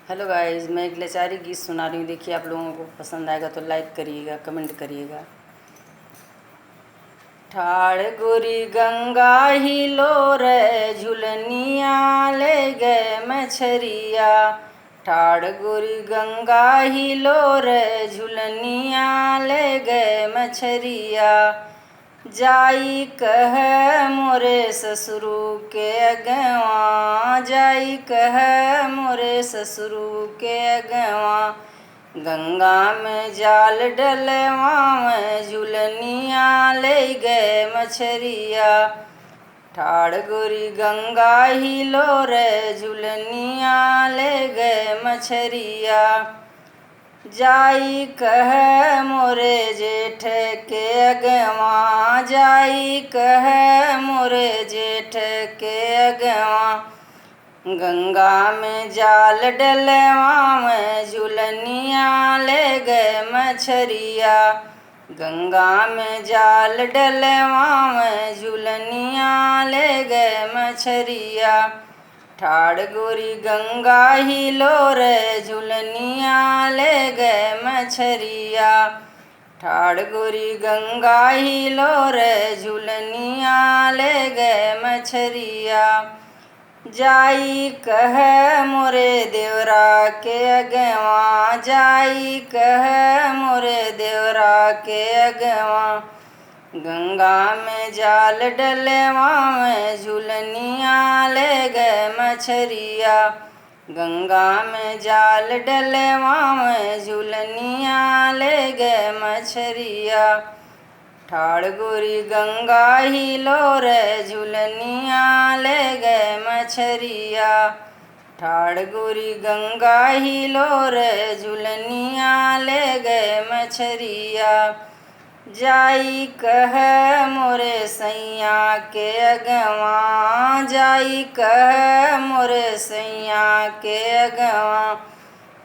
Hello guys, मैं एक लाचारी गीत सुना रही हूँ। देखिए, आप लोगों को पसंद आएगा तो लाइक करिएगा, कमेंट करिएगा। ठाड़ गोरी गंगा हिलो रे झुलनिया ले गए मछरिया। ठाड़ गोरी गंगा हिलो रे झुलनिया ले गए मछरिया। जाई कह मोरे ससुरु के अगवा, जाई कह मोरे ससुरु के अगवा। गंगा में जाल डलवा में झुलनिया ले गए मछरिया। ठाड़ गोरी गंगा हिलो रे झुलनिया ले गए मछरिया। जाई कह मोरे जेठ के अगवा, जाई कह मोरे जेठ के अगवा। गंगा में जाल डलवा में झुलनिया ले गए मछरिया। गंगा में जाल डलवा में झुलनिया ले गए मछरिया। ठाड़ गोरी गंगा हिलो रे झुलनिया ले गए मछरिया। ठाड़ गोरी गंगा हिलो रे झुलनिया ले गए मछरिया। जाई कह मोरे देवरा के अगवा, जाई कह मोरे देवरा के अगवा। गंगा में जाल डलवा में झुलनिया ले गए मछरिया। गंगा में जाल डलवा में झुलनिया ले गए मछरिया। ठाड़ गोरी गंगा हिलो रे झुलनिया ले गए मछरिया। ठाड़ गोरी गंगा हिलो रे झुलनिया ले गए मछरिया। जाई कह मोरे सैया के अगवा, जाई कह मोरे सैया के अगवा।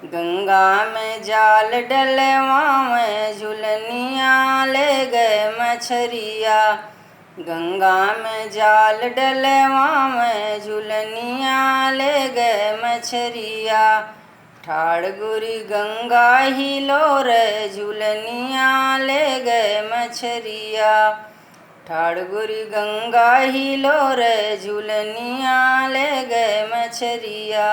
गंगा में जाल डलवा में झुलनिया ले गए मछरिया। गंगा में जाल डलवा में झुलनिया ले गए मछरिया। ठाड़ गोरी गंगा हिलो रे झुलनिया ले गए मछरिया। ठाड़ गोरी गंगा हिलो रे झुलनिया ले गए मछरिया।